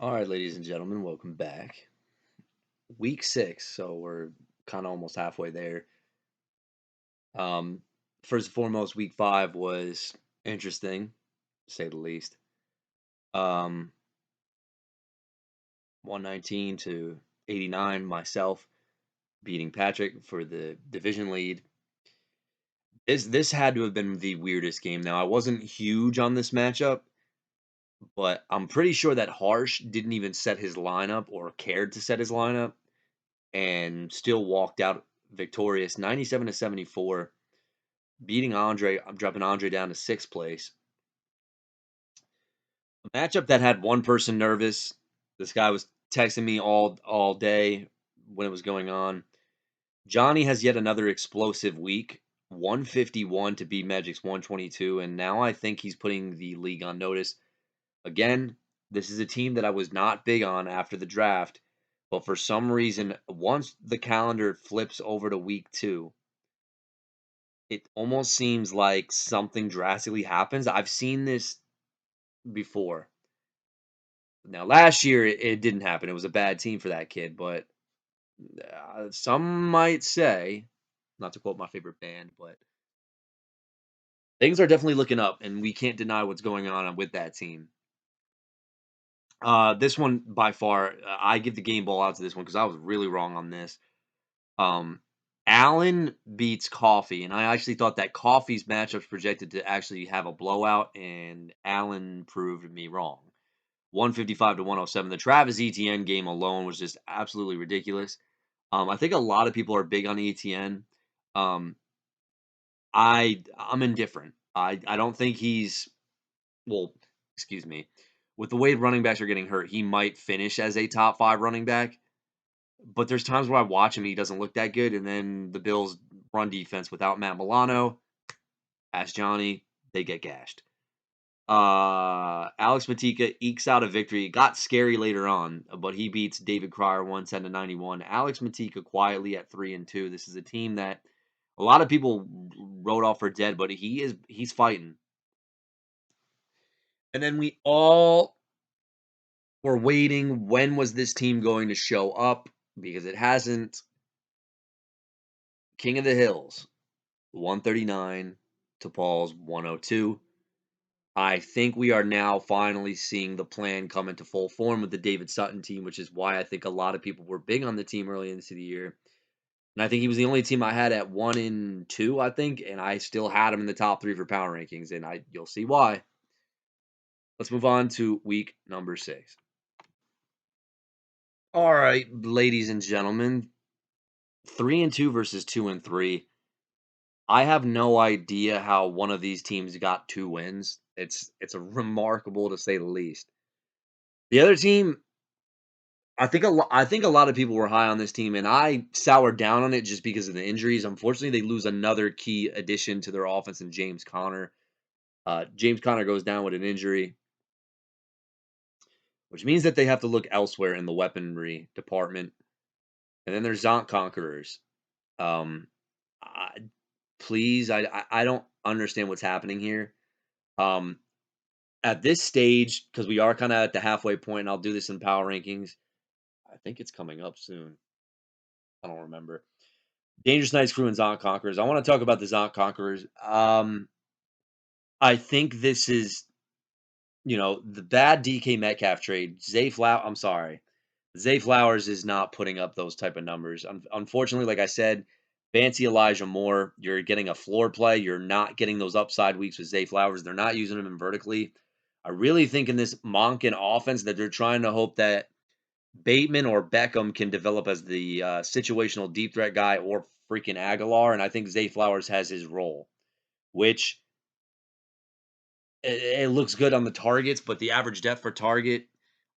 All right, ladies and gentlemen, welcome back. Week 6, so we're kind of almost halfway there. Um, First and foremost, week 5 was interesting, to say the least. Um, 119 to 89, myself beating Patrick for the division lead. This had to have been the weirdest game. Now, I wasn't huge on this matchup, but I'm pretty sure that Harsh didn't even set his lineup or cared to set his lineup and still walked out victorious 97 to 74, beating Andre. I'm dropping Andre down to sixth place. A matchup that had one person nervous. This guy was texting me all day when it was going on. Johnny has yet another explosive week. 151 to beat Magic's 122, and now I think he's putting the league on notice. Again, this is a team that I was not big on after the draft, but for some reason, once the calendar flips over to week 2, it almost seems like something drastically happens. I've seen this before. Now, last year it didn't happen. It was a bad team for that kid, but some might say, not to quote my favorite band, but things are definitely looking up, and we can't deny what's going on with that team. This one by far, I give the game ball out to this one because I was really wrong on this. Um, Allen beats Coffee, and I actually thought that Coffee's matchups projected to actually have a blowout, and Allen proved me wrong. 155 to 107. The Travis Etienne game alone was just absolutely ridiculous. I think a lot of people are big on Etienne. Um, I'm indifferent. I don't think he's well, excuse me. With the way running backs are getting hurt, he might finish as a top 5 running back. But there's times where I watch him, he doesn't look that good, and then the Bills' run defense without Matt Milano, ask Johnny, they get gashed. Alex Matika ekes out a victory. It got scary later on, but he beats David Krier 110 to 91. Alex Matika quietly at 3-2. This is a team that a lot of people wrote off for dead, but he's fighting. And then we all were waiting. When was this team going to show up? Because it hasn't. King of the Hills, 139 to Paul's 102. I think we are now finally seeing the plan come into full form with the David Sutton team, which is why I think a lot of people were big on the team early into the year. And I think he was the only team I had at 1-2, I think, and I still had him in the top 3 for power rankings, and you'll see why. Let's move on to week number 6. All right, ladies and gentlemen, 3-2 versus 2-3. I have no idea how one of these teams got 2 wins. It's a remarkable to say the least. The other team, I think a lot of people were high on this team, and I soured down on it just because of the injuries. Unfortunately, they lose another key addition to their offense in James Conner. James Conner goes down with an injury, which means that they have to look elsewhere in the weaponry department. And then there's Zonk Conquerors. Um, I, please, I don't understand what's happening here. Um, at this stage, because we are kind of at the halfway point, and I'll do this in power rankings. I think it's coming up soon. I don't remember. Dangerous Knights Crew and Zonk Conquerors. I want to talk about the Zonk Conquerors. I think this is, the bad DK Metcalf trade. I'm sorry. Zay Flowers is not putting up those type of numbers. Unfortunately, like I said, fancy Elijah Moore. You're getting a floor play. You're not getting those upside weeks with Zay Flowers. They're not using him in vertically. I really think in this Monken offense that they're trying to hope that Bateman or Beckham can develop as the situational deep threat guy or freaking Aguilar. And I think Zay Flowers has his role, which it looks good on the targets, but the average depth for target,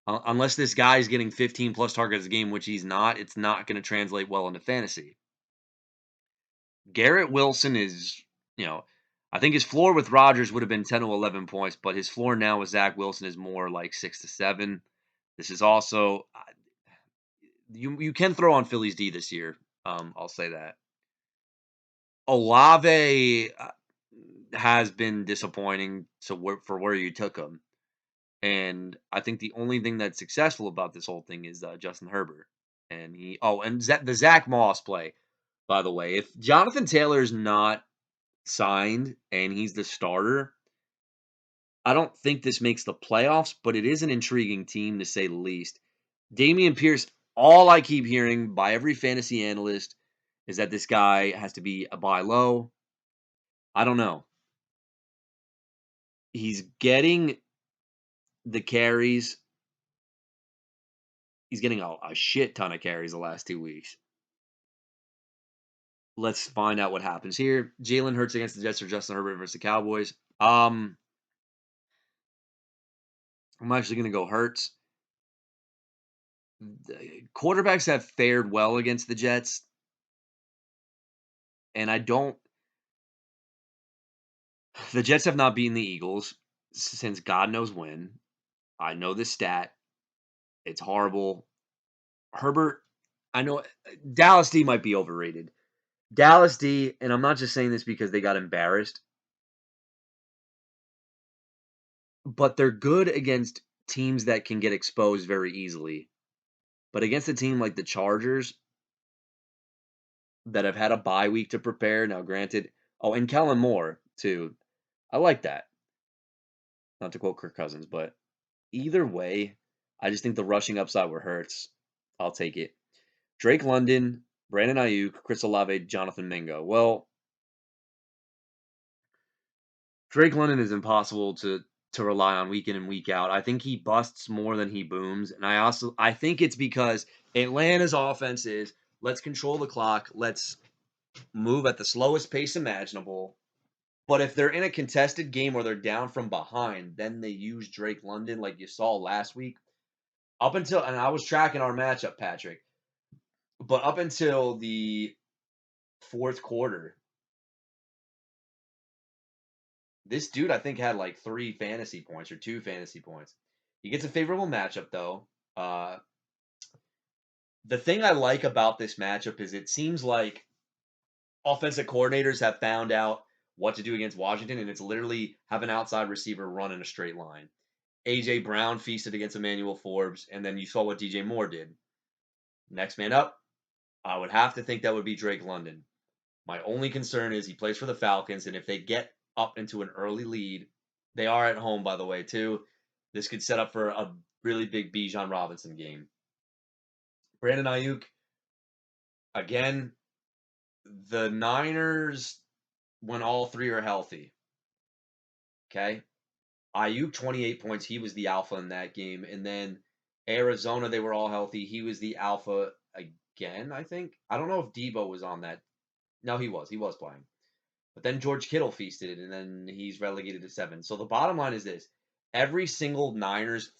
unless this guy is getting 15 plus targets a game, which he's not, it's not going to translate well into fantasy. Garrett Wilson is, I think his floor with Rodgers would have been 10 to 11 points, but his floor now with Zach Wilson is more like 6 to 7. This is also, you can throw on Philly's D this year. I'll say that. Olave has been disappointing for where you took him. And I think the only thing that's successful about this whole thing is Justin Herbert. And the Zach Moss play, by the way. If Jonathan Taylor's not signed and he's the starter, I don't think this makes the playoffs, but it is an intriguing team to say the least. Damian Pierce, all I keep hearing by every fantasy analyst is that this guy has to be a buy low. I don't know. He's getting the carries. He's getting a shit ton of carries the last 2 weeks. Let's find out what happens here. Jalen Hurts against the Jets or Justin Herbert versus the Cowboys. I'm actually going to go Hurts. The quarterbacks have fared well against the Jets, and I don't. The Jets have not beaten the Eagles since God knows when. I know this stat. It's horrible. Herbert, I know Dallas D might be overrated. Dallas D, and I'm not just saying this because they got embarrassed, but they're good against teams that can get exposed very easily. But against a team like the Chargers that have had a bye week to prepare, now granted, and Kellen Moore too. I like that. Not to quote Kirk Cousins, but either way, I just think the rushing upside where hurts. I'll take it. Drake London, Brandon Ayuk, Chris Olave, Jonathan Mingo. Well, Drake London is impossible to rely on week in and week out. I think he busts more than he booms, and I think it's because Atlanta's offense is let's control the clock, let's move at the slowest pace imaginable. But if they're in a contested game where they're down from behind, then they use Drake London like you saw last week. And I was tracking our matchup, Patrick, but up until the fourth quarter, this dude I think had like 3 fantasy points or 2 fantasy points. He gets a favorable matchup though. The thing I like about this matchup is it seems like offensive coordinators have found out what to do against Washington, and it's literally have an outside receiver run in a straight line. AJ Brown feasted against Emmanuel Forbes, and then you saw what DJ Moore did. Next man up, I would have to think that would be Drake London. My only concern is he plays for the Falcons, and if they get up into an early lead, they are at home, by the way, too. This could set up for a really big Bijan Robinson game. Brandon Ayuk, again, the Niners, when all three are healthy, okay? Ayuk, 28 points. He was the alpha in that game. And then Arizona, they were all healthy. He was the alpha again, I think. I don't know if Debo was on that. No, he was. He was playing. But then George Kittle feasted, and then he's relegated to 7. So the bottom line is this. Every single Niners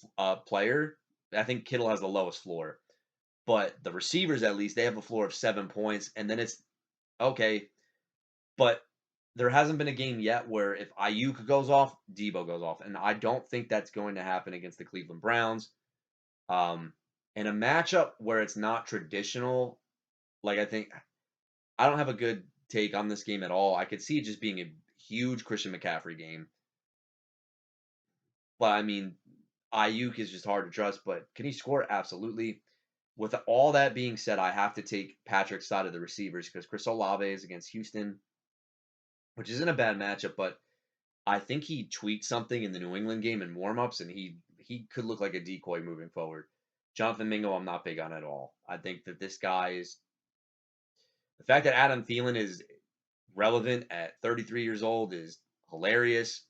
player, I think Kittle has the lowest floor. But the receivers, at least, they have a floor of 7 points. And then it's, okay, but there hasn't been a game yet where if Ayuk goes off, Debo goes off. And I don't think that's going to happen against the Cleveland Browns. In a matchup where it's not traditional, like I don't have a good take on this game at all. I could see it just being a huge Christian McCaffrey game. But I mean, Ayuk is just hard to trust, but can he score? Absolutely. With all that being said, I have to take Patrick's side of the receivers because Chris Olave is against Houston, which isn't a bad matchup, but I think he tweaked something in the New England game in warmups, and he could look like a decoy moving forward. Jonathan Mingo, I'm not big on at all. I think that this guy is the fact that Adam Thielen is relevant at 33 years old is hilarious.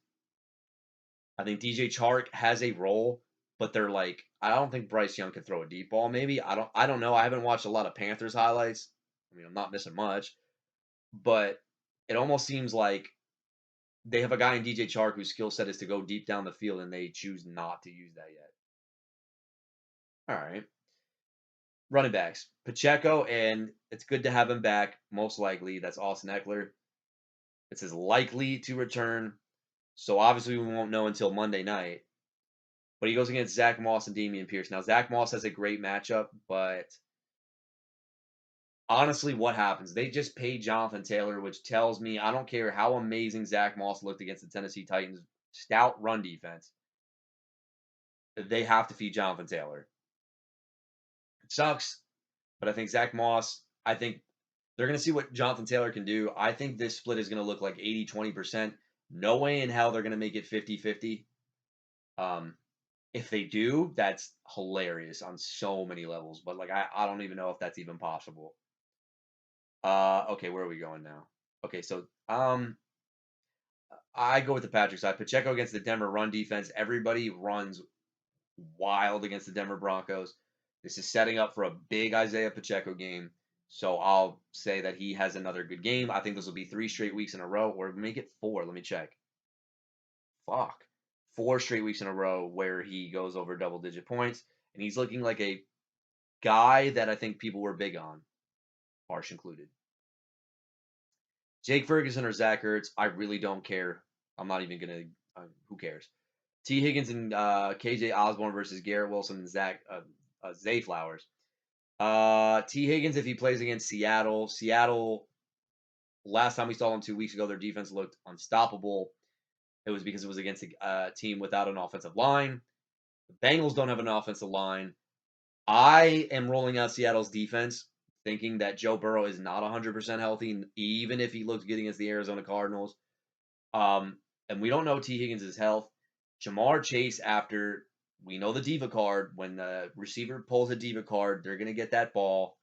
I think DJ Chark has a role, but they're like I don't think Bryce Young could throw a deep ball. Maybe I don't know. I haven't watched a lot of Panthers highlights. I mean, I'm not missing much, but it almost seems like they have a guy in DJ Chark whose skill set is to go deep down the field, and they choose not to use that yet. All right. Running backs. Pacheco, and it's good to have him back, most likely. That's Austin Eckler. It says likely to return. So obviously we won't know until Monday night. But he goes against Zach Moss and Damian Pierce. Now, Zach Moss has a great matchup, but honestly, what happens? They just paid Jonathan Taylor, which tells me I don't care how amazing Zach Moss looked against the Tennessee Titans. Stout run defense. They have to feed Jonathan Taylor. It sucks, but I think Zach Moss, I think they're going to see what Jonathan Taylor can do. I think this split is going to look like 80-20%. No way in hell they're going to make it 50-50. Um, if they do, that's hilarious on so many levels. But like I don't even know if that's even possible. Okay, where are we going now? Okay, so I go with the Patrick side. Pacheco against the Denver run defense. Everybody runs wild against the Denver Broncos. This is setting up for a big Isaiah Pacheco game. So I'll say that he has another good game. I think this will be 3 straight weeks in a row, or make it 4. Let me check. Fuck. 4 straight weeks in a row where he goes over double-digit points, and he's looking like a guy that I think people were big on, Harsh included. Jake Ferguson or Zach Ertz, I really don't care. I'm not even gonna. Who cares? T. Higgins and KJ Osborne versus Garrett Wilson and Zay Flowers. T. Higgins if he plays against Seattle. Seattle. Last time we saw them 2 weeks ago, their defense looked unstoppable. It was because it was against a team without an offensive line. The Bengals don't have an offensive line. I am rolling out Seattle's defense, thinking that Joe Burrow is not 100% healthy, even if he looks good against the Arizona Cardinals. And we don't know T. Higgins' health. Jamar Chase, after we know the diva card, when the receiver pulls a diva card, they're gonna get that ball.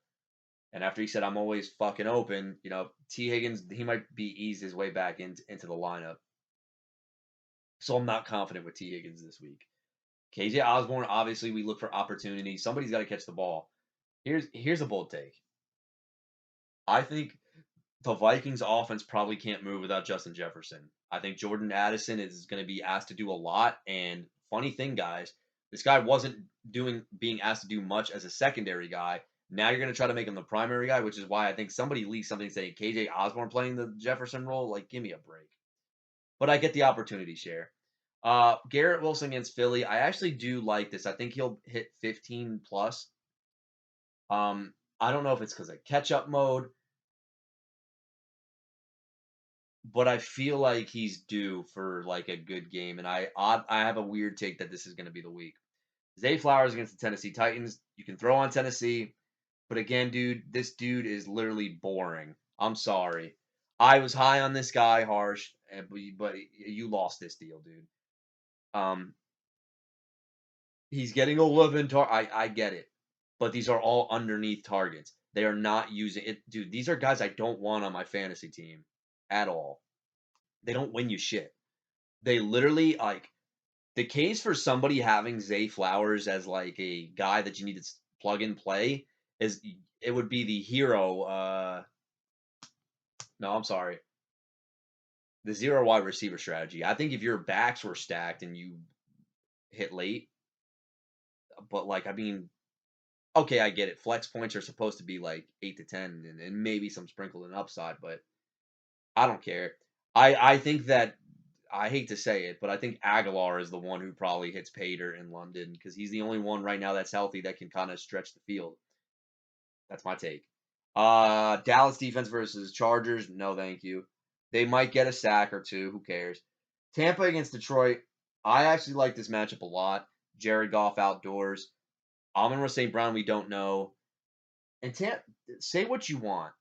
And after he said, "I'm always fucking open," T. Higgins, he might be eased his way back into the lineup. So I'm not confident with T. Higgins this week. KJ Osborne, obviously, we look for opportunities. Somebody's got to catch the ball. Here's a bold take. I think the Vikings offense probably can't move without Justin Jefferson. I think Jordan Addison is going to be asked to do a lot. And funny thing, guys, this guy wasn't being asked to do much as a secondary guy. Now you're going to try to make him the primary guy, which is why I think somebody leaked something saying KJ Osborne playing the Jefferson role. Like, give me a break. But I get the opportunity share. Garrett Wilson against Philly. I actually do like this. I think he'll hit 15 plus. I don't know if it's because of catch up mode, but I feel like he's due for like a good game. And I have a weird take that this is going to be the week. Zay Flowers against the Tennessee Titans. You can throw on Tennessee, but again, dude, this dude is literally boring. I'm sorry. I was high on this guy, Harsh, but you lost this deal, dude. Um, he's getting 11 I get it, but these are all underneath targets. They are not using it, dude. These are guys I don't want on my fantasy team at all. They don't win you shit. They literally like the case for somebody having Zay Flowers as like a guy that you need to plug and play is it would be the hero. No, I'm sorry, the zero wide receiver strategy. I think if your backs were stacked and you hit late, but like I mean, okay, I get it. Flex points are supposed to be like 8 to 10, and maybe some sprinkled in upside, but I don't care. I think that I hate to say it, but I think Aguilar is the one who probably hits Pater in London because he's the only one right now that's healthy that can kind of stretch the field. That's my take. Dallas defense versus Chargers. No, thank you. They might get a sack or two. Who cares? Tampa against Detroit. I actually like this matchup a lot. Jared Goff outdoors. Amon-Ra St. Brown, we don't know. And say what you want.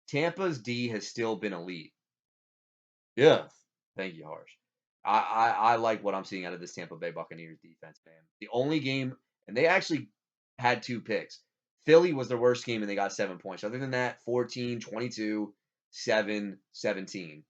Tampa's D has still been elite. Yeah. Thank you, Harsh. I like what I'm seeing out of this Tampa Bay Buccaneers defense, man. The only game, and they actually had 2 picks. Philly was their worst game, and they got 7 points. Other than that, 14, 22, 7, 17.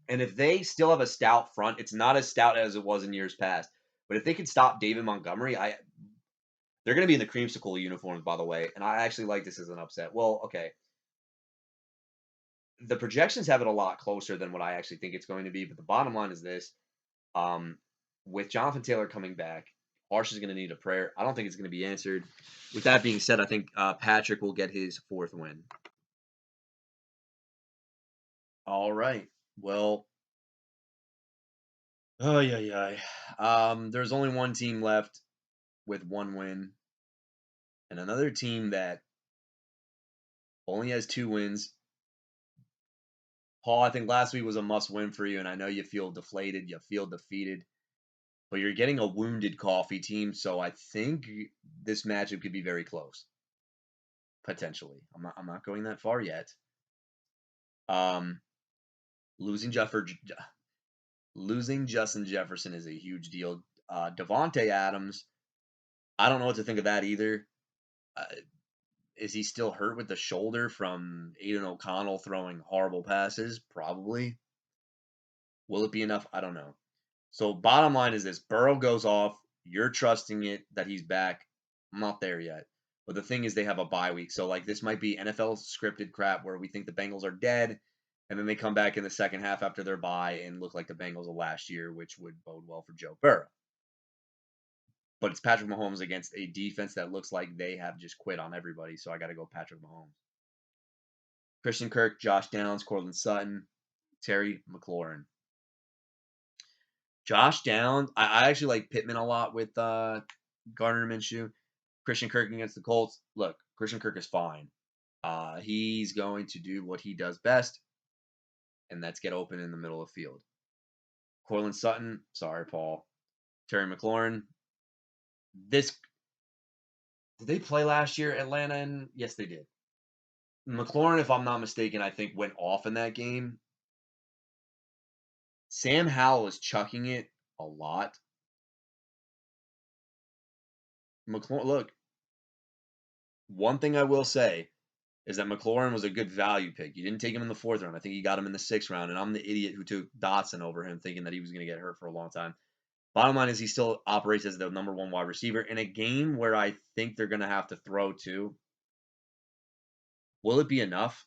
And if they still have a stout front, it's not as stout as it was in years past. But if they could stop David Montgomery, they're going to be in the creamsicle uniforms, by the way. And I actually like this as an upset. Well, okay. The projections have it a lot closer than what I actually think it's going to be. But the bottom line is this. Um, with Jonathan Taylor coming back, Harsh is going to need a prayer. I don't think it's going to be answered. With that being said, I think Patrick will get his 4th win. All right. Well, oh yeah. There's only one team left with 1 win, and another team that only has 2 wins. Paul, I think last week was a must win for you, and I know you feel deflated, you feel defeated. But you're getting a wounded coffee team, so I think this matchup could be very close. Potentially. I'm not going that far yet. Um losing losing Justin Jefferson is a huge deal. Devontae Adams, I don't know what to think of that either. Uh, is he still hurt with the shoulder from Aiden O'Connell throwing horrible passes? Probably. Will it be enough? I don't know. So bottom line is this: Burrow goes off. You're trusting it that he's back. I'm not there yet. But the thing is, they have a bye week, so like this might be NFL scripted crap where we think the Bengals are dead, and then they come back in the second half after their bye and look like the Bengals of last year, which would bode well for Joe Burrow. But it's Patrick Mahomes against a defense that looks like they have just quit on everybody, so I got to go Patrick Mahomes. Christian Kirk, Josh Downs, Cortland Sutton, Terry McLaurin. Josh Downs, I actually like Pittman a lot with Gardner Minshew. Christian Kirk against the Colts. Look, Christian Kirk is fine. He's going to do what he does best, and that's get open in the middle of the field. Cortland Sutton, sorry, Paul. Terry McLaurin. This did they play last year, Atlanta? And yes, they did. McLaurin, if I'm not mistaken, I think went off in that game. Sam Howell is chucking it a lot. McLaurin, look, one thing I will say is that McLaurin was a good value pick. You didn't take him in the 4th round. I think you got him in the 6th round, and I'm the idiot who took Dotson over him, thinking that he was going to get hurt for a long time. Bottom line is he still operates as the number 1 wide receiver in a game where I think they're going to have to throw too. Will it be enough?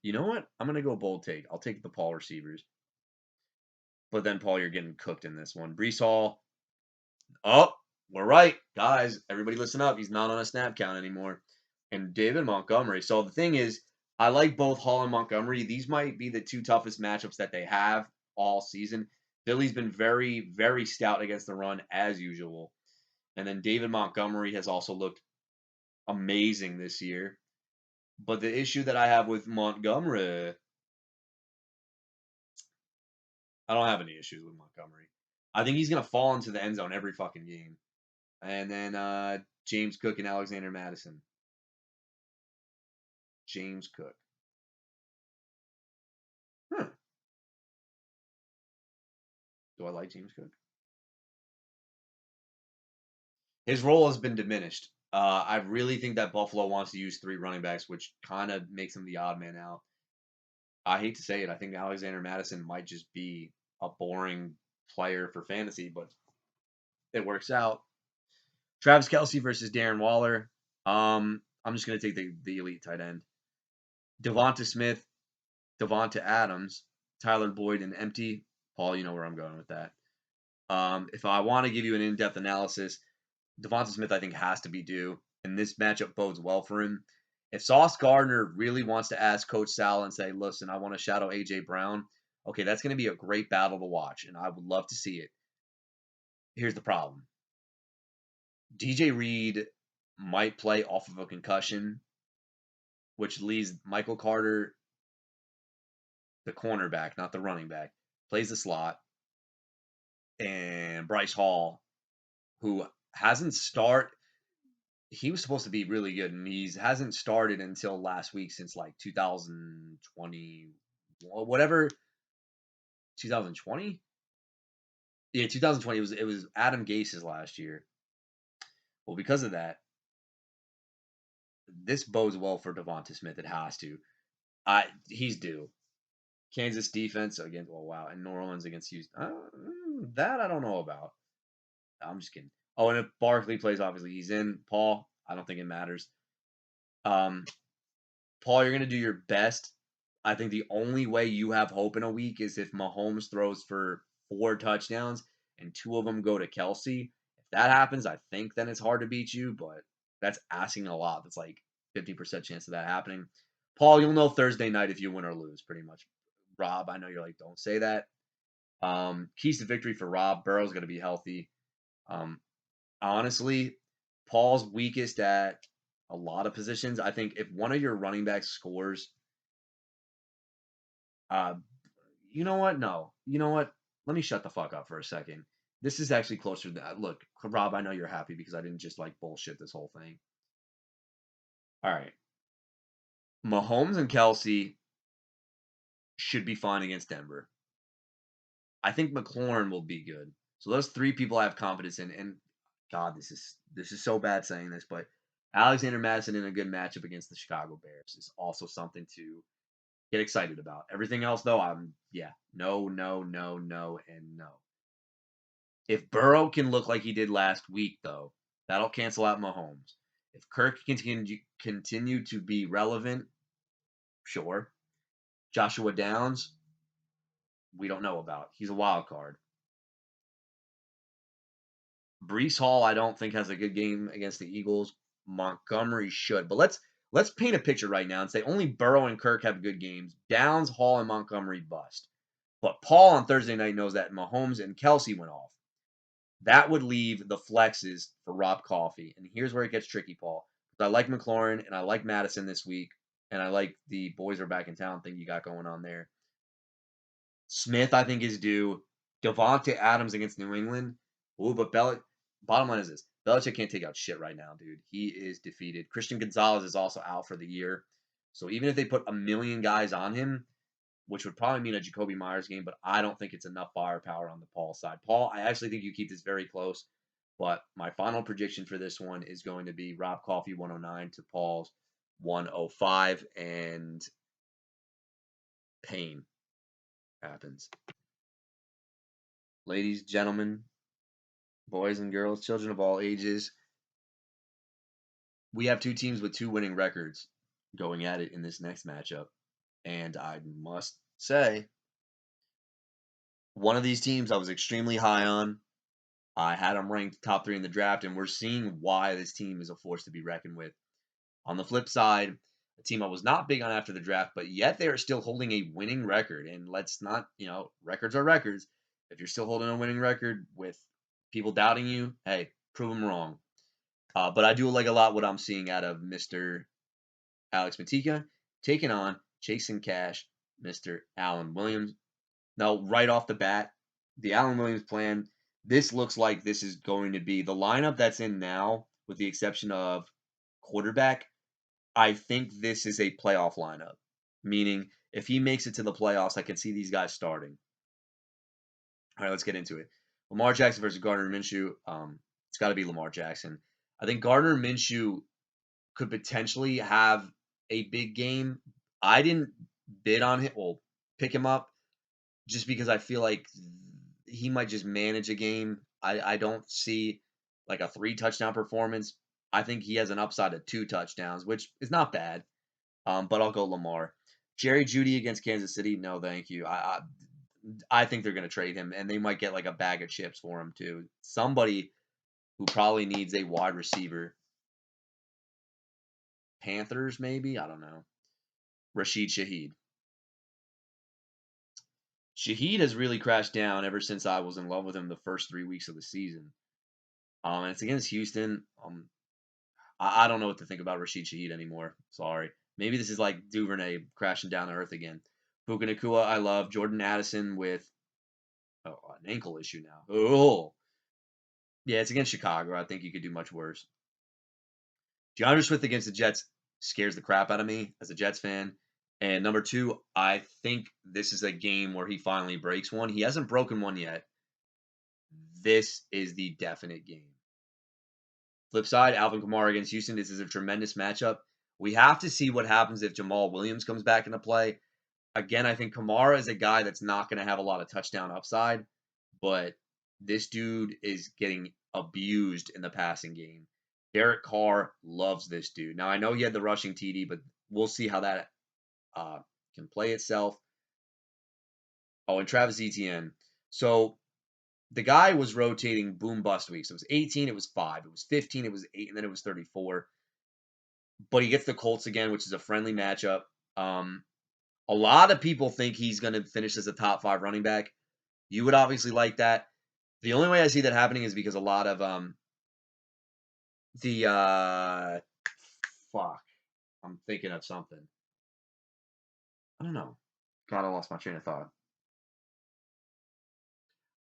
You know what? I'm going to go bold take. I'll take the Paul receivers. But then, Paul, you're getting cooked in this one. Brees Hall. Oh, we're right. Guys, everybody listen up. He's not on a snap count anymore. And David Montgomery. So the thing is, I like both Hall and Montgomery. These might be the 2 toughest matchups that they have all season. Philly's been very, very stout against the run as usual. And then David Montgomery has also looked amazing this year. But the issue that I have with Montgomery, I don't have any issues with Montgomery. I think he's going to fall into the end zone every fucking game. And then James Cook and Alexander Madison. James Cook. Huh. Do I like James Cook? His role has been diminished. I really think that Buffalo wants to use 3 running backs, which kind of makes him the odd man out. I hate to say it. I think Alexander Madison might just be a boring player for fantasy, but it works out. Travis Kelce versus Darren Waller. I'm just going to take the elite tight end. Devonta Smith, Devonta Adams, Tyler Boyd, and empty. Paul, you know where I'm going with that. If I want to give you an in-depth analysis, Devonta Smith, I think, has to be due, and this matchup bodes well for him. If Sauce Gardner really wants to ask Coach Sal and say, listen, I want to shadow A.J. Brown, okay, that's going to be a great battle to watch, and I would love to see it. Here's the problem. DJ Reed might play off of a concussion, which leaves Michael Carter, the cornerback, not the running back, plays the slot, and Bryce Hall, who hasn't started. He was supposed to be really good, and he hasn't started until last week since like 2020, whatever. 2020? Yeah, 2020. It was Adam Gase's last year. Well, because of that, this bodes well for Devonta Smith. It has to. He's due. Kansas defense against, oh wow, and New Orleans against Houston. That I don't know about. I'm just kidding. Oh, and if Barkley plays, obviously he's in. Paul, I don't think it matters. Um, Paul, you're gonna do your best. I think the only way you have hope in a week is if Mahomes throws for 4 touchdowns and 2 of them go to Kelsey. If that happens, I think then it's hard to beat you, but that's asking a lot. That's like 50% chance of that happening. Paul, you'll know Thursday night if you win or lose, pretty much. Rob, I know you're like, don't say that. Keys to victory for Rob. Burrow's going to be healthy. Honestly, Paul's weakest at a lot of positions. I think if one of your running backs scores, you know what? No. You know what? let me shut the fuck up for a second. This is actually closer to that. Look, Rob, I know you're happy because I didn't just like bullshit this whole thing. All right. Mahomes and Kelsey should be fine against Denver. I think McLaurin will be good. So those three people I have confidence in. And God, this is so bad saying this, but Alexander Madison in a good matchup against the Chicago Bears is also something to get excited about. Everything else though, no, no, no, no, and no. If Burrow can look like he did last week, though, that'll cancel out Mahomes. If Kirk can continue to be relevant, sure. Joshua Downs, we don't know about. He's a wild card. Brees Hall, I don't think has a good game against the Eagles. Montgomery should, but let's paint a picture right now and say only Burrow and Kirk have good games. Downs, Hall, and Montgomery bust. But Paul on Thursday night knows that Mahomes and Kelsey went off. That would leave the flexes for Rob Coffey. And here's where it gets tricky, Paul. I like McLaurin and I like Madison this week. And I like the boys are back in town thing you got going on there. Smith, I think, is due. Devontae Adams against New England. Ooh, but bottom line is this. Belichick can't take out shit right now, dude. He is defeated. Christian Gonzalez is also out for the year. So even if they put a million guys on him, which would probably mean a Jacoby Myers game, but I don't think it's enough firepower on the Paul side. Paul, I actually think you keep this very close, but my final prediction for this one is going to be Rob Coffey 109 to Paul's 105, and pain happens. Ladies, gentlemen, boys and girls, children of all ages, we have two teams with two winning records going at it in this next matchup. And I must say, one of these teams I was extremely high on. I had them ranked top 3 in the draft, and we're seeing why this team is a force to be reckoned with. On the flip side, a team I was not big on after the draft, but yet they are still holding a winning record. And let's not, records are records. If you're still holding a winning record with people doubting you, hey, prove them wrong. But I do like a lot what I'm seeing out of Mr. Alex Matika taking on Chasing Cash, Mr. Allen Williams. Now, right off the bat, the Allen Williams plan, this looks like this is going to be the lineup that's in now, with the exception of quarterback. I think this is a playoff lineup, meaning if he makes it to the playoffs, I can see these guys starting. All right, let's get into it. Lamar Jackson versus Gardner Minshew. It's got to be Lamar Jackson. I think Gardner Minshew could potentially have a big game. I didn't bid on him, well, pick him up, just because I feel like he might just manage a game. I don't see like a 3-touchdown performance. I think he has an upside of 2 touchdowns, which is not bad. But I'll go Lamar. Jerry Jeudy against Kansas City. No, thank you. I think they're going to trade him, and they might get like a bag of chips for him too. Somebody who probably needs a wide receiver. Panthers, maybe? I don't know. Rashid Shaheed. Shaheed has really crashed down ever since I was in love with him the first 3 weeks of the season. And it's against Houston. I don't know what to think about Rashid Shaheed anymore. Sorry. Maybe this is like Duvernay crashing down to earth again. Puka Nacua, I love. Jordan Addison with an ankle issue now. Oh. Yeah, it's against Chicago. I think you could do much worse. DeAndre Swift against the Jets scares the crap out of me as a Jets fan. And number 2, I think this is a game where he finally breaks one. He hasn't broken one yet. This is the definite game. Flip side, Alvin Kamara against Houston. This is a tremendous matchup. We have to see what happens if Jamal Williams comes back into play. Again, I think Kamara is a guy that's not going to have a lot of touchdown upside, but this dude is getting abused in the passing game. Derek Carr loves this dude. Now, I know he had the rushing TD, but we'll see how that can play itself. Oh, and Travis Etienne. So the guy was rotating boom bust weeks. It was 18, it was 5. It was 15, it was 8, and then it was 34. But he gets the Colts again, which is a friendly matchup. A lot of people think he's going to finish as a top 5 running back. You would obviously like that. The only way I see that happening is because a lot of fuck. I'm thinking of something. I don't know. God, I lost my train of thought.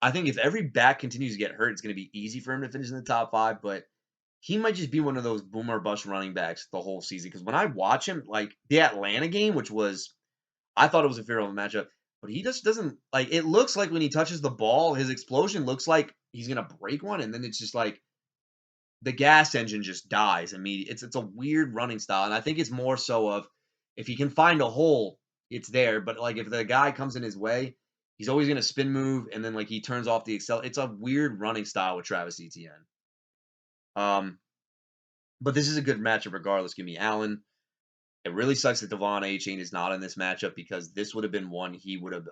I think if every back continues to get hurt, it's going to be easy for him to finish in the top 5, but he might just be one of those boomer bust running backs the whole season. Because when I watch him, like the Atlanta game, which was, I thought it was a fair matchup, but he just doesn't like. It looks like when he touches the ball, his explosion looks like he's gonna break one, and then it's just like the gas engine just dies immediately. It's a weird running style, and I think it's more so of if he can find a hole, it's there. But like if the guy comes in his way, he's always gonna spin move, and then like he turns off the excel. It's a weird running style with Travis Etienne. Um, but this is a good matchup regardless. Give me Allen. It really sucks that Devon A-Chain is not in this matchup because this would have been one he would have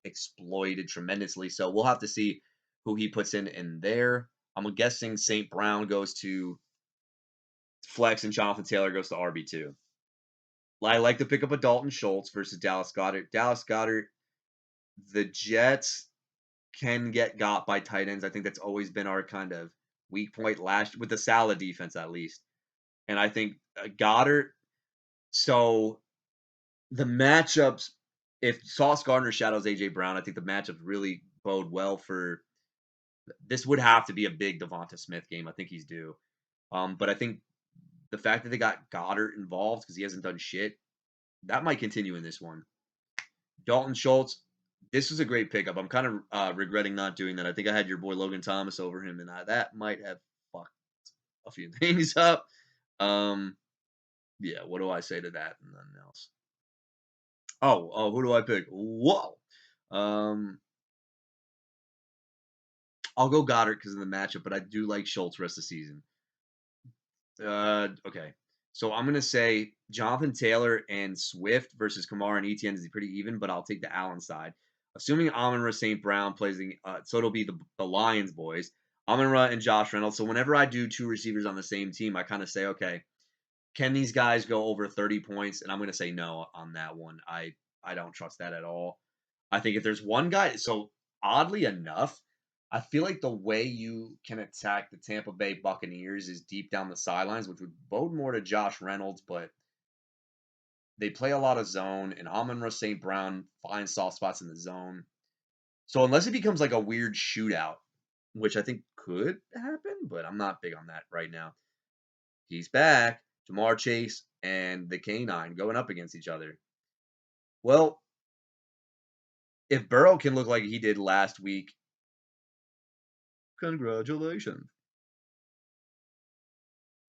exploited tremendously. So we'll have to see who he puts in there. I'm guessing St. Brown goes to flex and Jonathan Taylor goes to RB2. I like to pick up a Dalton Schultz versus Dallas Goedert. Dallas Goedert, the Jets can get got by tight ends. I think that's always been our kind of weak point last with the Salah defense at least. And I think Goddard. So the matchups, if Sauce Gardner shadows AJ Brown, I think the matchups really bode well for. This would have to be a big Devonta Smith game. I think he's due. But I think the fact that they got Goddard involved because he hasn't done shit, that might continue in this one. Dalton Schultz, this was a great pickup. I'm kind of regretting not doing that. I think I had your boy Logan Thomas over him, and that might have fucked a few things up. Yeah, what do I say to that? And nothing else. Oh, who do I pick? Whoa. I'll go Goddard because of the matchup, but I do like Schultz rest of the season. Okay. So I'm gonna say Jonathan Taylor and Swift versus Kamara and Etienne is pretty even, but I'll take the Allen side. Assuming Amon-Ra St. Brown plays so it'll be the Lions boys, Amon-Ra and Josh Reynolds. So whenever I do two receivers on the same team, I kind of say, okay, can these guys go over 30 points? And I'm gonna say no on that one. I don't trust that at all. I think if there's one guy, so oddly enough, I feel like the way you can attack the Tampa Bay Buccaneers is deep down the sidelines, which would bode more to Josh Reynolds, but they play a lot of zone, and Amon-Ra St. Brown finds soft spots in the zone. So unless it becomes like a weird shootout, which I think could happen, but I'm not big on that right now. He's back. Jamar Chase and the Canine going up against each other. Well, if Burrow can look like he did last week, congratulations.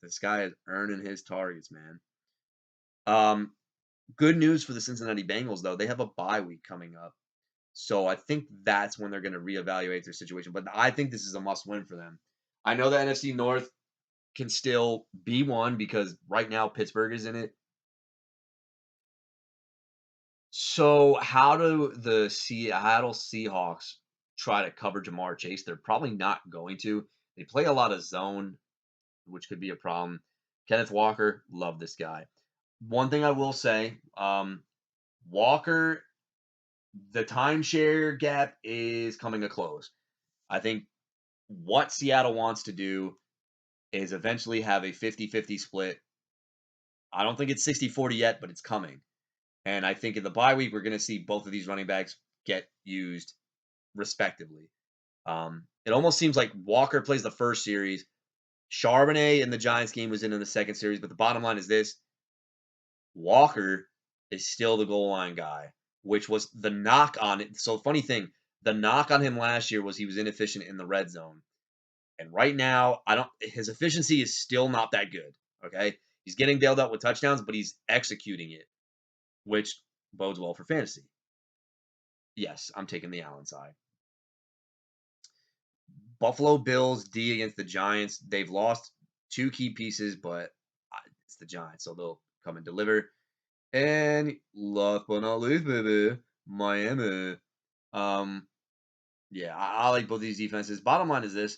This guy is earning his targets, man. Good news for the Cincinnati Bengals, though. They have a bye week coming up. So I think that's when they're going to reevaluate their situation. But I think this is a must win for them. I know the NFC North can still be one because right now Pittsburgh is in it. So how do the Seattle Seahawks try to cover Jamar Chase? They're probably not going to. They play a lot of zone, which could be a problem. Kenneth Walker, love this guy. One thing I will say, Walker, the timeshare gap is coming to close. I think what Seattle wants to do is eventually have a 50-50 split. I don't think it's 60-40 yet, but it's coming. And I think in the bye week, we're going to see both of these running backs get used respectively. It almost seems like Walker plays the first series. Charbonnet in the Giants game was in the second series, but the bottom line is this. Walker is still the goal line guy, which was the knock on it. So funny thing, the knock on him last year was he was inefficient in the red zone. And right now, his efficiency is still not that good. Okay. He's getting bailed out with touchdowns, but he's executing it, which bodes well for fantasy. Yes, I'm taking the Allen side. Buffalo Bills D against the Giants. They've lost two key pieces, but it's the Giants, so they'll come and deliver. And last but not least, baby, Miami. Yeah, I like both these defenses. Bottom line is this.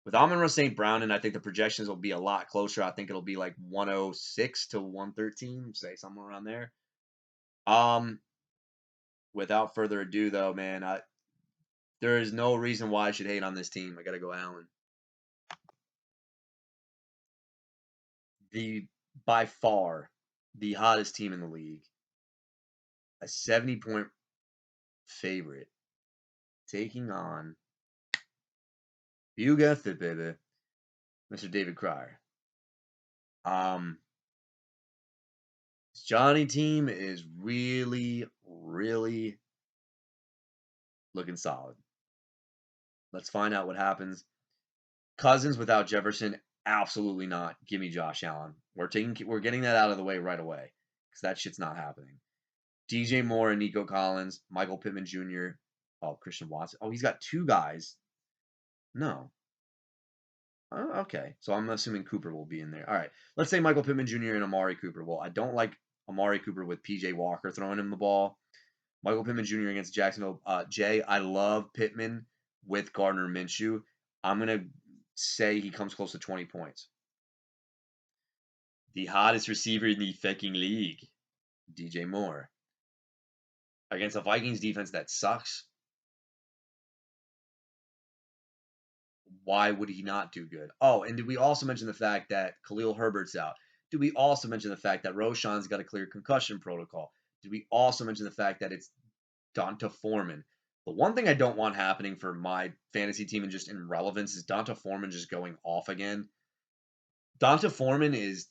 With Amon-Ra St. Brown, and I think the projections will be a lot closer. I think it'll be like 106 to 113, say somewhere around there. Without further ado, though, man, there is no reason why I should hate on this team. I got to go Allen. By far, the hottest team in the league. A 70-point favorite taking on You guessed it, baby. Mr. David Krier. Um, Johnny team is really, really looking solid. Let's find out what happens. Cousins without Jefferson, absolutely not. Give me Josh Allen. We're getting that out of the way right away because that shit's not happening. DJ Moore and Nico Collins, Michael Pittman Jr. Oh, Christian Watson. Oh, he's got two guys. No. Oh, okay. So I'm assuming Cooper will be in there. All right. Let's say Michael Pittman Jr. and Amari Cooper. Well, I don't like Amari Cooper with PJ Walker throwing him the ball. Michael Pittman Jr. against Jacksonville. Jay, I love Pittman with Gardner Minshew. I'm going to say he comes close to 20 points. The hottest receiver in the fucking league, DJ Moore. Against a Vikings defense that sucks, why would he not do good? Oh, and did we also mention the fact that Khalil Herbert's out? Did we also mention the fact that Roshan's got a clear concussion protocol? Did we also mention the fact that it's Donta Foreman? The one thing I don't want happening for my fantasy team and just in relevance is Donta Foreman just going off again. Donta Foreman is,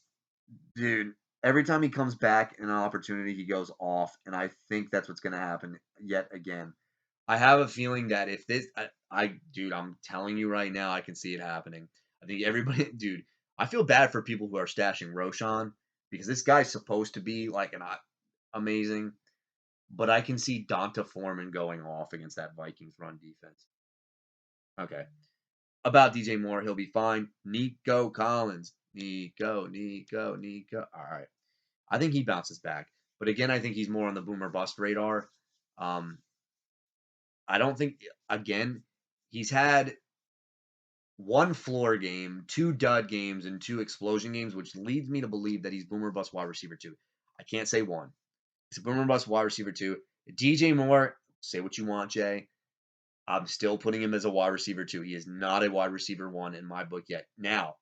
dude, every time he comes back in an opportunity, he goes off, and I think that's what's going to happen yet again. I have a feeling that if this, dude, I'm telling you right now, I can see it happening. I think everybody, dude, I feel bad for people who are stashing Roshan because this guy's supposed to be like an amazing, but I can see Donta Foreman going off against that Vikings run defense. Okay. About DJ Moore, he'll be fine. Nico Collins. Nico. All right. I think he bounces back. But again, I think he's more on the boomer bust radar. Um, I don't think, again, he's had one floor game, two dud games, and two explosion games, which leads me to believe that he's boomer bust wide receiver two. I can't say one. He's a boomer bust wide receiver two. DJ Moore, say what you want, Jay. I'm still putting him as a wide receiver two. He is not a wide receiver one in my book yet. Now,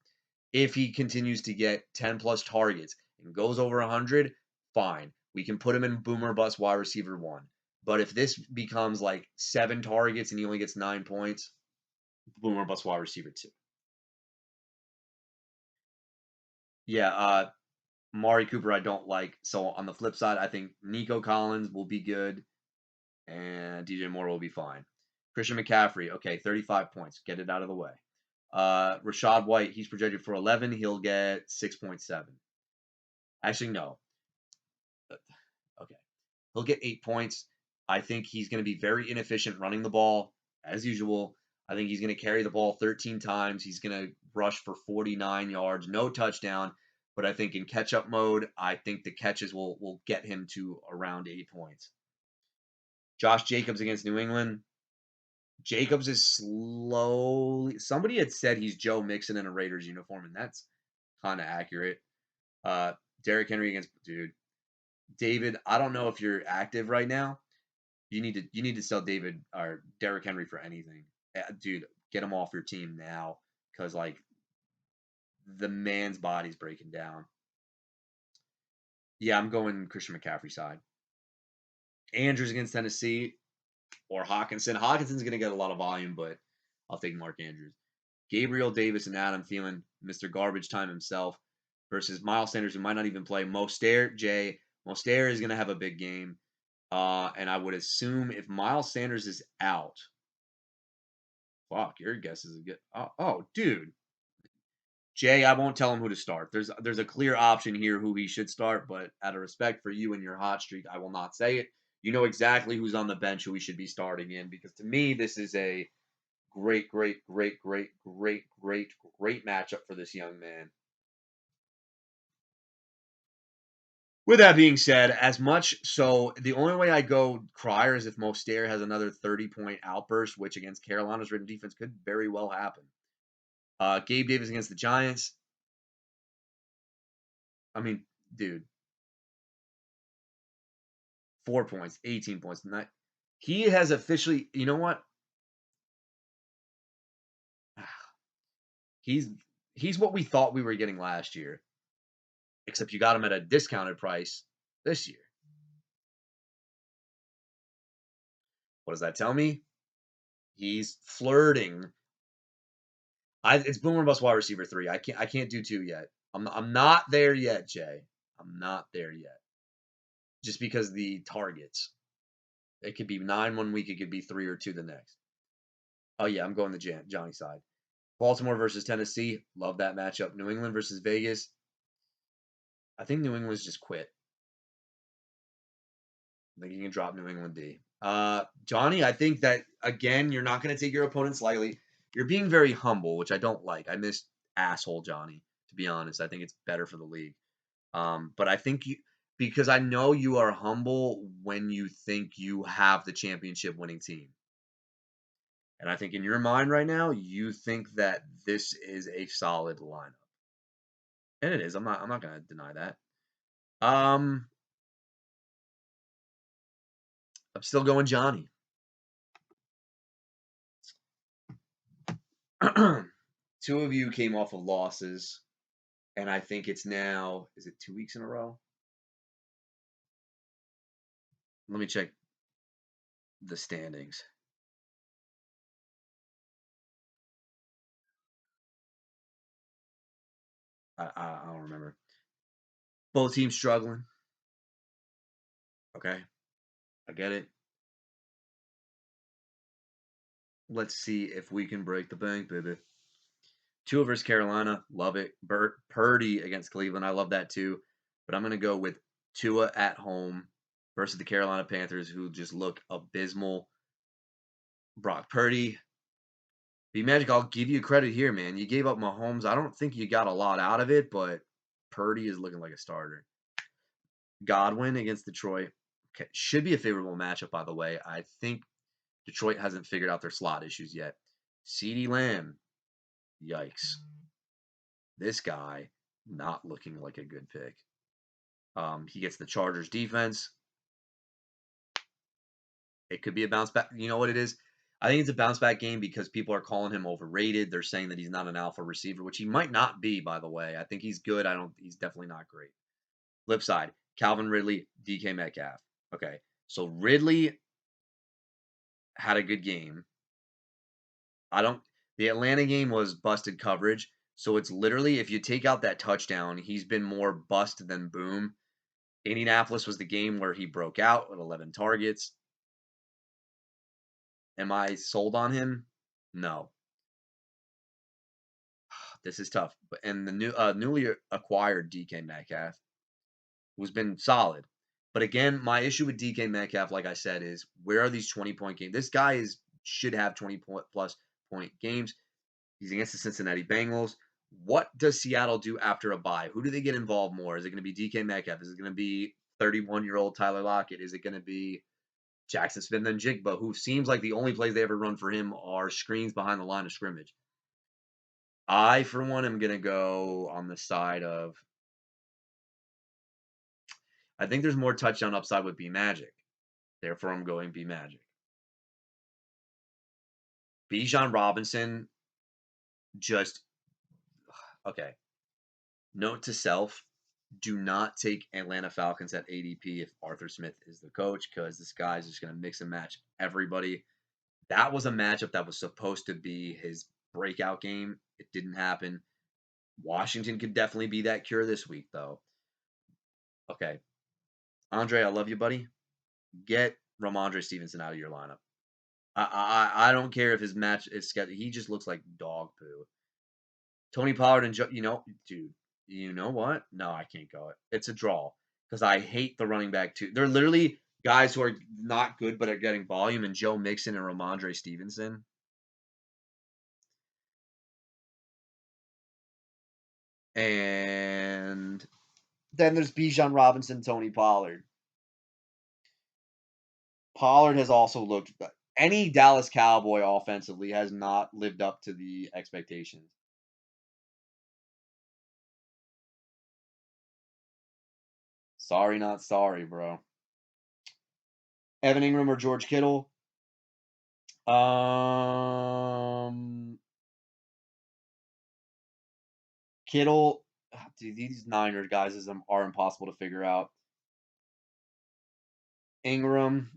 if he continues to get 10 plus targets and goes over 100, fine. We can put him in boomer bust wide receiver one. But if this becomes like 7 targets and he only gets 9 points, boomer bust wide receiver two. Yeah, Mari Cooper I don't like. So on the flip side, I think Nico Collins will be good and DJ Moore will be fine. Christian McCaffrey, okay, 35 points. Get it out of the way. Rashad White, he's projected for 11. He'll get 6.7. Actually, no. Okay. He'll get 8 points. I think he's going to be very inefficient running the ball, as usual. I think he's going to carry the ball 13 times. He's going to rush for 49 yards, no touchdown. But I think in catch-up mode, I think the catches will get him to around 8 points. Josh Jacobs against New England. Jacobs is slowly. Somebody had said he's Joe Mixon in a Raiders uniform, and that's kind of accurate. Derrick Henry against David. I don't know if you're active right now. You need to sell David or Derrick Henry for anything, dude. Get him off your team now, because like the man's body's breaking down. Yeah, I'm going Christian McCaffrey side. Andrews against Tennessee or Hawkinson. Hawkinson's going to get a lot of volume, but I'll take Mark Andrews. Gabriel Davis and Adam Thielen, Mr. Garbage Time himself, versus Miles Sanders, who might not even play. Mostert is going to have a big game. And I would assume if Miles Sanders is out, fuck, your guess is a good. Oh, dude. Jay, I won't tell him who to start. There's a clear option here who he should start, but out of respect for you and your hot streak, I will not say it. You know exactly who's on the bench who he should be starting in, because to me, this is a great matchup for this young man. With that being said, as much so, the only way I go Krier is if Mostert has another 30-point outburst, which against Carolina's written defense could very well happen. Gabe Davis against the Giants. I mean, dude, 4 points, 18 points. He has officially, you know what? He's what we thought we were getting last year, except you got him at a discounted price this year. What does that tell me? He's flirting It's Boomer bust wide receiver 3. I can't do 2 yet. I'm not there yet, Jay. I'm not there yet. Just because the targets. It could be 9 one week, it could be 3 or 2 the next. Oh yeah, I'm going the Johnny side. Baltimore versus Tennessee. Love that matchup. New England versus Vegas. I think New England's just quit. I think you can drop New England D. Johnny, I think that again, you're not going to take your opponents lightly. You're being very humble, which I don't like. I miss asshole Johnny, to be honest. I think it's better for the league. But I think you, because I know you are humble when you think you have the championship winning team. And I think in your mind right now, you think that this is a solid lineup. And it is. I'm not gonna deny that. I'm still going Johnny. Two of you came off of losses, and I think it's now, is it 2 weeks in a row? Let me check the standings. I don't remember. Both teams struggling. Okay. I get it. Let's see if we can break the bank, baby. Tua versus Carolina, love it. Purdy against Cleveland, I love that too. But I'm gonna go with Tua at home versus the Carolina Panthers, who just look abysmal. Brock Purdy, B Magic, I'll give you credit here, man. You gave up Mahomes. I don't think you got a lot out of it, but Purdy is looking like a starter. Godwin against Detroit. Okay, should be a favorable matchup, by the way. I think Detroit hasn't figured out their slot issues yet. CeeDee Lamb, yikes. This guy not looking like a good pick. He gets the Chargers defense. It could be a bounce back. You know what it is? I think it's a bounce back game because people are calling him overrated. They're saying that he's not an alpha receiver, which he might not be, by the way. I think he's good. He's definitely not great. Flip side, Calvin Ridley, DK Metcalf. Okay. So Ridley had a good game. The Atlanta game was busted coverage. So it's literally, if you take out that touchdown, he's been more bust than boom. Indianapolis was the game where he broke out with 11 targets. Am I sold on him? No. This is tough. And the newly acquired DK Metcalf, who's been solid. But again, my issue with DK Metcalf, like I said, is where are these 20-point games? This guy should have 20-plus point games. He's against the Cincinnati Bengals. What does Seattle do after a bye? Who do they get involved more? Is it going to be DK Metcalf? Is it going to be 31-year-old Tyler Lockett? Is it going to be Jackson Smith and Jigba, who seems like the only plays they ever run for him are screens behind the line of scrimmage? I, for one, am going to go on the side of, I think there's more touchdown upside with B Magic. Therefore, I'm going B Magic. Bijan Robinson, just, okay. Note to self, do not take Atlanta Falcons at ADP if Arthur Smith is the coach, because this guy's just going to mix and match everybody. That was a matchup that was supposed to be his breakout game. It didn't happen. Washington could definitely be that cure this week, though. Okay. Andre, I love you, buddy. Get Ramondre Stevenson out of your lineup. I don't care if his match is scheduled. He just looks like dog poo. Tony Pollard and Joe, dude, you know what? No, I can't go it. It's a draw because I hate the running back too. They're literally guys who are not good but are getting volume, and Joe Mixon and Ramondre Stevenson. And then there's Bijan Robinson, Tony Pollard. Pollard has also looked. Any Dallas Cowboy offensively has not lived up to the expectations. Sorry, not sorry, bro. Evan Ingram or George Kittle? Kittle. Dude, these Niners guys are impossible to figure out. Ingram.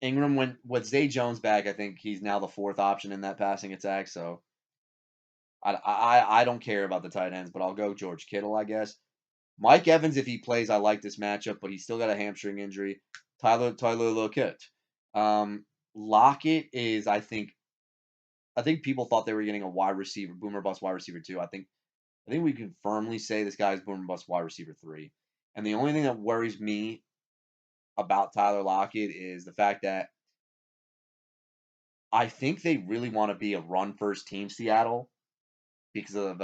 Ingram went with Zay Jones back. I think he's now the fourth option in that passing attack. So I don't care about the tight ends, but I'll go George Kittle, I guess. Mike Evans, if he plays, I like this matchup, but he's still got a hamstring injury. Tyler Lockett. Lockett is, I think people thought they were getting a wide receiver, boomer bust wide receiver too. I think we can firmly say this guy's boomer bust wide receiver 3. And the only thing that worries me about Tyler Lockett is the fact that I think they really want to be a run first team, Seattle, because of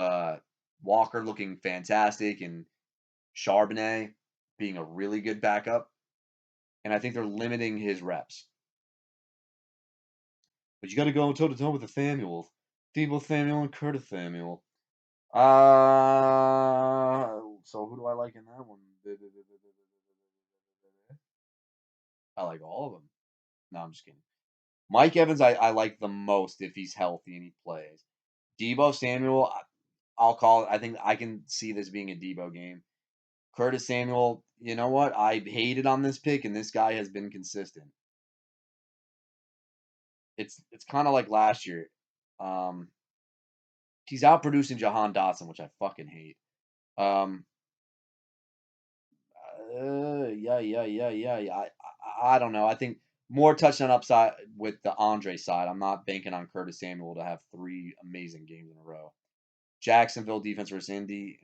Walker looking fantastic and Charbonnet being a really good backup. And I think they're limiting his reps. But you got to go toe to toe with the Samuels, Debo Samuel and Curtis Samuel. So who do I like in that one? I like all of them. No, I'm just kidding. Mike Evans, I like the most if he's healthy and he plays. Debo Samuel, I'll call it. I think I can see this being a Debo game. Curtis Samuel, you know what? I hated on this pick, and this guy has been consistent. It's kind of like last year. Um, he's outproducing Jahan Dotson, which I fucking hate. Um, yeah. I don't know. I think more touchdown upside with the Andre side. I'm not banking on Curtis Samuel to have 3 amazing games in a row. Jacksonville defense versus Indy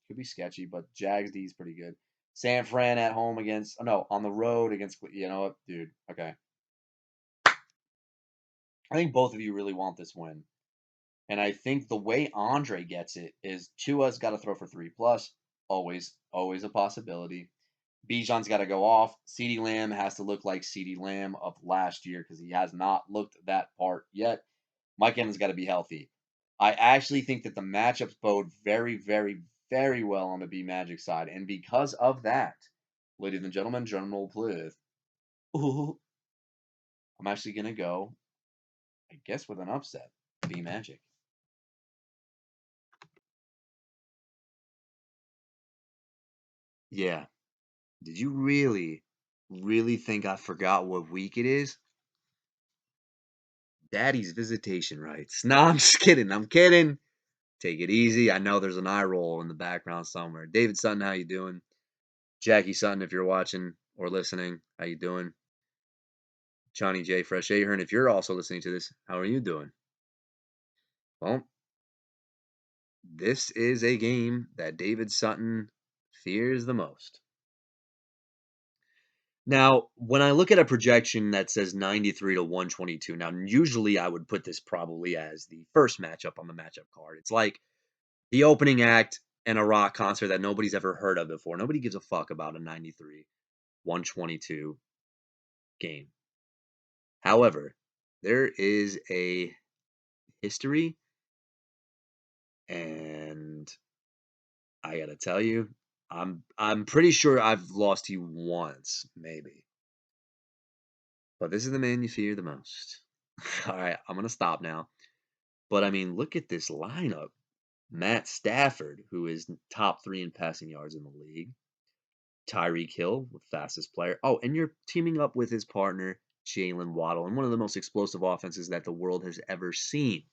could be sketchy, but Jags D is pretty good. San Fran at home against, no, on the road against, you know what, dude? Okay. I think both of you really want this win. And I think the way Andre gets it is Tua's got to throw for 3 plus. Always a possibility. Bijan's got to go off. CeeDee Lamb has to look like CeeDee Lamb of last year because he has not looked that part yet. Mike Evans got to be healthy. I actually think that the matchups bode very, very, very well on the B Magic side. And because of that, ladies and gentlemen, General Plith, I'm actually going to go, I guess, with an upset. B Magic. Yeah. Did you really, really think I forgot what week it is? Daddy's visitation rights. No, I'm just kidding. I'm kidding. Take it easy. I know there's an eye roll in the background somewhere. David Sutton, how you doing? Jackie Sutton, if you're watching or listening, how you doing? Johnny J. Fresh Ahern, if you're also listening to this, how are you doing? Well, this is a game that David Sutton fears the most. Now, when I look at a projection that says 93 to 122, now usually I would put this probably as the first matchup on the matchup card. It's like the opening act and a rock concert that nobody's ever heard of before. Nobody gives a fuck about a 93 122 game. However, there is a history, and I gotta tell you, I'm pretty sure I've lost you once, maybe. But this is the man you fear the most. All right, I'm gonna stop now. But I mean, look at this lineup. Matt Stafford, who is top 3 in passing yards in the league. Tyreek Hill, the fastest player. Oh, and you're teaming up with his partner, Jalen Waddle, and one of the most explosive offenses that the world has ever seen.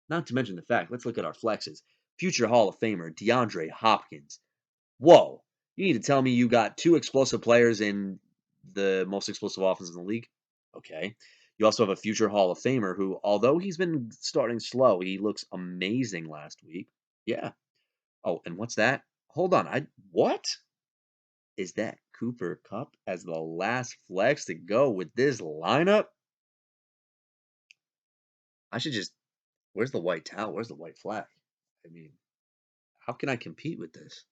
Not to mention the fact, let's look at our flexes. Future Hall of Famer, DeAndre Hopkins. Whoa. You need to tell me you got 2 explosive players in the most explosive offense in the league? Okay. You also have a future Hall of Famer who, although he's been starting slow, he looks amazing last week. Yeah. Oh, and what's that? Hold on. What? Is that Cooper Cup as the last flex to go with this lineup? I should just. Where's the white towel? Where's the white flag? I mean, how can I compete with this?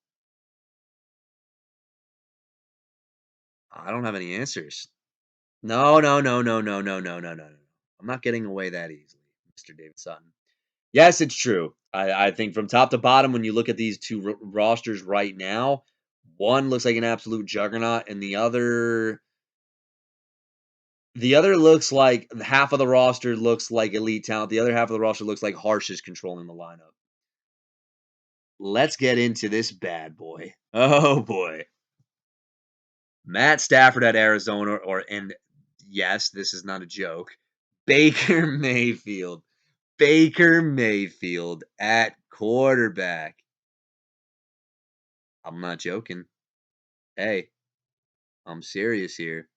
I don't have any answers. No, no, no, no, no, no, no, no, no, no. I'm not getting away that easily, Mr. David Sutton. Yes, it's true. I think from top to bottom, when you look at these 2 rosters right now, one looks like an absolute juggernaut, and the other looks like half of the roster looks like elite talent. The other half of the roster looks like Harsh is controlling the lineup. Let's get into this bad boy. Oh boy. Matt Stafford at Arizona, and yes, this is not a joke. Baker Mayfield. Baker Mayfield at quarterback. I'm not joking. Hey, I'm serious here.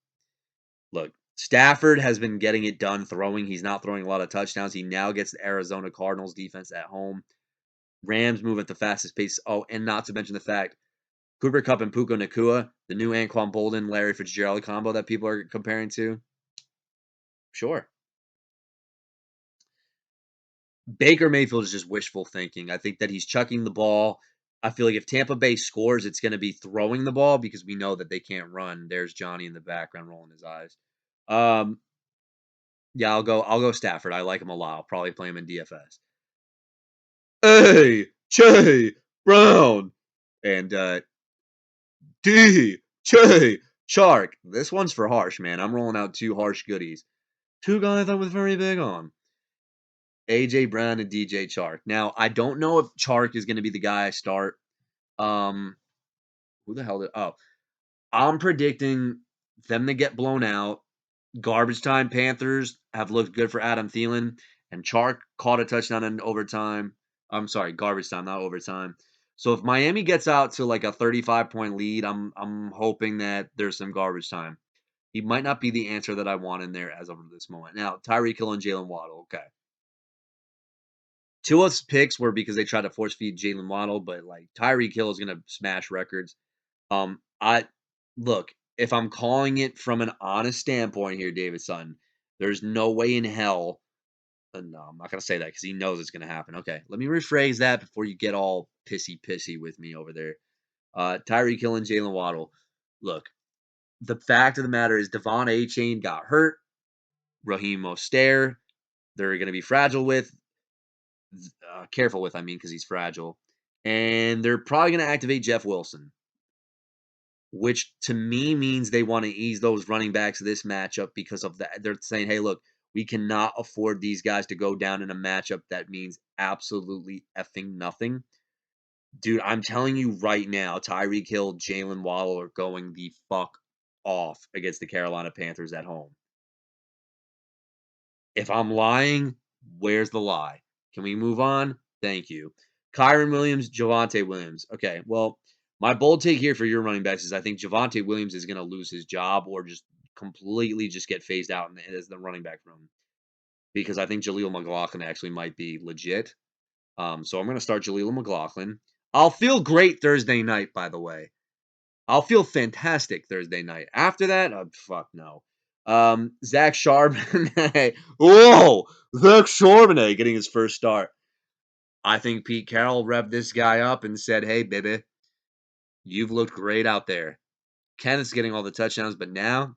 Look, Stafford has been getting it done throwing. He's not throwing a lot of touchdowns. He now gets the Arizona Cardinals defense at home. Rams move at the fastest pace. Oh, and not to mention the fact Cooper Kupp and Puka Nakua, the new Anquan Bolden, Larry Fitzgerald combo that people are comparing to. Sure. Baker Mayfield is just wishful thinking. I think that he's chucking the ball. I feel like if Tampa Bay scores, it's going to be throwing the ball because we know that they can't run. There's Johnny in the background rolling his eyes. Yeah, I'll go Stafford. I like him a lot. I'll probably play him in DFS. A.J. Brown and D.J. Chark. This one's for harsh, man. I'm rolling out two harsh goodies. Two guys I was very big on. A.J. Brown and D.J. Chark. Now, I don't know if Chark is going to be the guy I start. Who the hell did... Oh, I'm predicting them to get blown out. Garbage time Panthers have looked good for Adam Thielen, and Chark caught a touchdown in overtime. I'm sorry, garbage time, not overtime. So if Miami gets out to like a 35-point lead, I'm hoping that there's some garbage time. He might not be the answer that I want in there as of this moment. Now, Tyreek Hill and Jalen Waddle, okay. Tua's picks were because they tried to force feed Jalen Waddle, but like Tyreek Hill is gonna smash records. I look, if I'm calling it from an honest standpoint here, David Sutton, there's no way in hell. No, I'm not gonna say that because he knows it's gonna happen. Okay, let me rephrase that before you get all pissy with me over there. Tyreek Hill and Jalen Waddle. Look, the fact of the matter is Devon A-Chain got hurt. Raheem Mostert, they're gonna be fragile with, careful with, I mean, because he's fragile, and they're probably gonna activate Jeff Wilson, which to me means they want to ease those running backs this matchup because of that. They're saying, hey, look, we cannot afford these guys to go down in a matchup that means absolutely effing nothing. Dude, I'm telling you right now, Tyreek Hill, Jalen Waddle are going the fuck off against the Carolina Panthers at home. If I'm lying, where's the lie? Can we move on? Thank you. Kyron Williams, Javonte Williams. Okay, well, my bold take here for your running backs is I think Javonte Williams is going to lose his job or just completely just get phased out as the running back room because I think Jaleel McLaughlin actually might be legit. So I'm going to start Jaleel McLaughlin. I'll feel great Thursday night, by the way. I'll feel fantastic Thursday night. After that, fuck no. Zach Charbonnet. Whoa! Zach Charbonnet getting his first start. I think Pete Carroll revved this guy up and said, hey, baby, you've looked great out there. Kenneth's getting all the touchdowns, but now,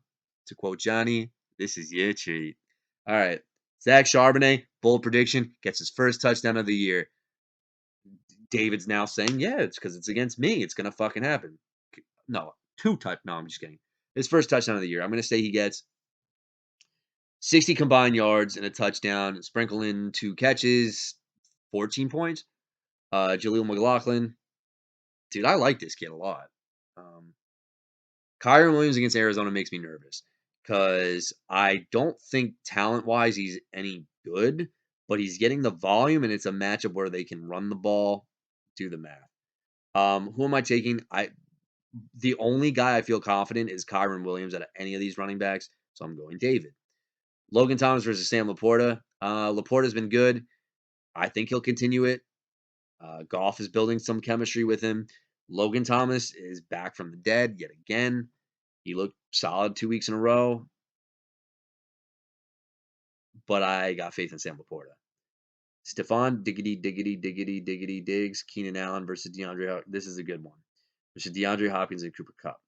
to quote Johnny, this is your treat. All right. Zach Charbonnet, bold prediction, gets his first touchdown of the year. David's now saying, yeah, it's because it's against me. It's going to fucking happen. No, no, I'm just kidding. His first touchdown of the year. I'm going to say he gets 60 combined yards and a touchdown, sprinkle in 2 catches, 14 points. Jaleel McLaughlin. Dude, I like this kid a lot. Kyron Williams against Arizona makes me nervous because I don't think talent-wise he's any good, but he's getting the volume, and it's a matchup where they can run the ball. Do the math. Who am I taking? The only guy I feel confident is Kyron Williams out of any of these running backs, so I'm going David. Logan Thomas versus Sam Laporta. Laporta's been good. I think he'll continue it. Goff is building some chemistry with him. Logan Thomas is back from the dead yet again. He looked solid 2 weeks in a row. But I got faith in Sam Laporta. Stephon Diggity Diggs, Keenan Allen versus DeAndre. This is a good one. Versus DeAndre Hopkins and Cooper Kupp.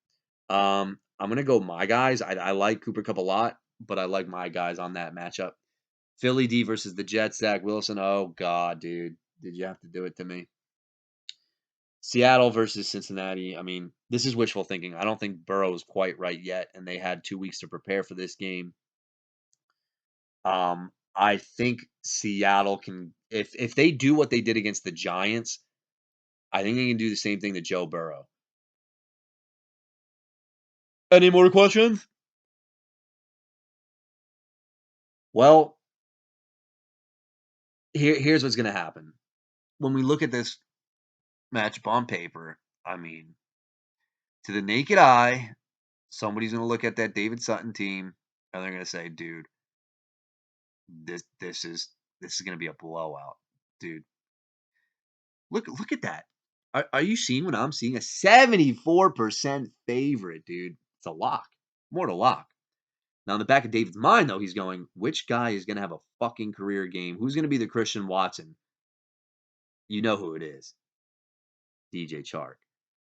I'm going to go my guys. I like Cooper Kupp a lot, but I like my guys on that matchup. Philly D versus the Jets, Zach Wilson. Oh, God, dude. Did you have to do it to me? Seattle versus Cincinnati. I mean, this is wishful thinking. I don't think Burrow is quite right yet, and they had 2 weeks to prepare for this game. I think Seattle can, if they do what they did against the Giants, I think they can do the same thing to Joe Burrow. Any more questions? Well, here's what's going to happen. When we look at this matchup on paper, I mean, to the naked eye, somebody's going to look at that David Sutton team and they're going to say, "Dude, this is going to be a blowout, dude." Look at that. Are you seeing what I'm seeing? A 74% favorite, dude. It's a lock. More to lock. Now, in the back of David's mind, though, he's going, which guy is going to have a fucking career game? Who's going to be the Christian Watson? You know who it is. DJ Chark.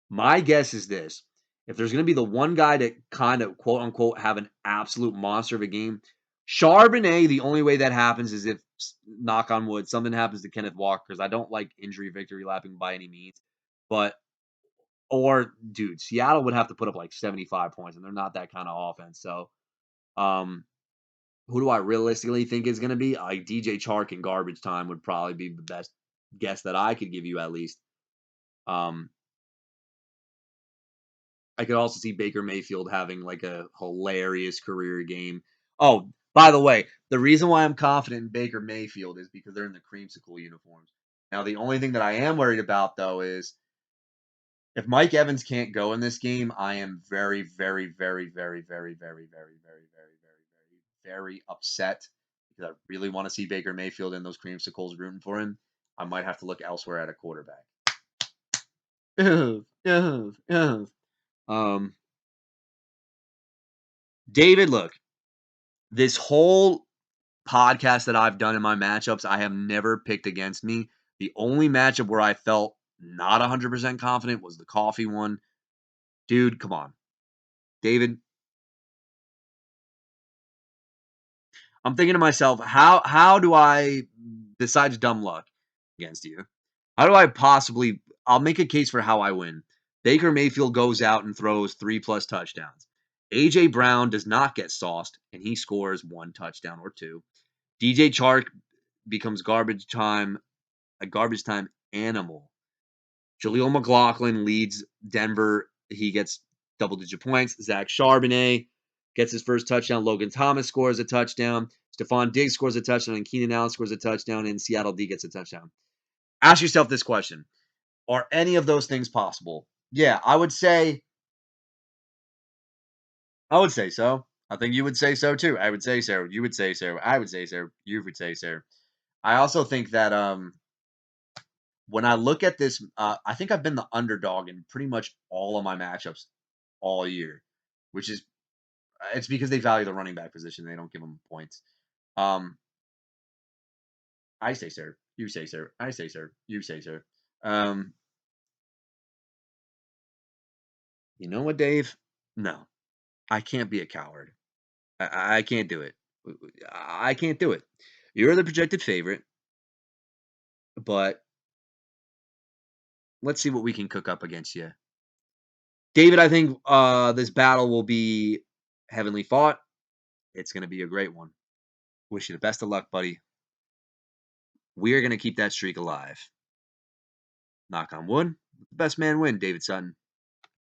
My guess is this. If there's going to be the one guy to kind of quote unquote have an absolute monster of a game, Charbonnet, the only way that happens is if, knock on wood, something happens to Kenneth Walker, because I don't like injury victory lapping by any means. But, or, dude, Seattle would have to put up like 75 points, and they're not that kind of offense. So, um, who do I realistically think is going to be? DJ Chark in garbage time would probably be the best guess that I could give you at least. Um, I could also see Baker Mayfield having like a hilarious career game. Oh, by the way, the reason why I'm confident in Baker Mayfield is because they're in the creamsicle uniforms. Now, the only thing that I am worried about though is if Mike Evans can't go in this game, I am very, very, very, very, very, very, very, very, very, very, very, very upset because I really want to see Baker Mayfield in those creamsicles rooting for him. I might have to look elsewhere at a quarterback. Um, David, look, this whole podcast that I've done in my matchups, I have never picked against me. The only matchup where I felt not 100% confident was the coffee one. Dude, come on. David, I'm thinking to myself, how do I, besides dumb luck against you, how do I possibly, I'll make a case for how I win. Baker Mayfield goes out and throws 3+ touchdowns. A.J. Brown does not get sauced, and he scores 1 touchdown or 2. DJ Chark becomes a garbage time animal. Jaleel McLaughlin leads Denver. He gets double-digit points. Zach Charbonnet gets his first touchdown. Logan Thomas scores a touchdown. Stephon Diggs scores a touchdown. And Keenan Allen scores a touchdown. And Seattle D gets a touchdown. Ask yourself this question. Are any of those things possible? Yeah, I would say so. I think you would say so too. I would say so. You would say so. I would say so. You would say so. I also think that when I look at this, I think I've been the underdog in pretty much all of my matchups all year, which is it's because they value the running back position. They don't give them points. Um, I say sir, you say sir, I say sir, you say sir. Um, you know what, Dave? No, I can't be a coward. I can't do it. I can't do it. You're the projected favorite, but let's see what we can cook up against you. David, I think this battle will be heavenly fought. It's going to be a great one. Wish you the best of luck, buddy. We are going to keep that streak alive. Knock on wood. The best man win, David Sutton.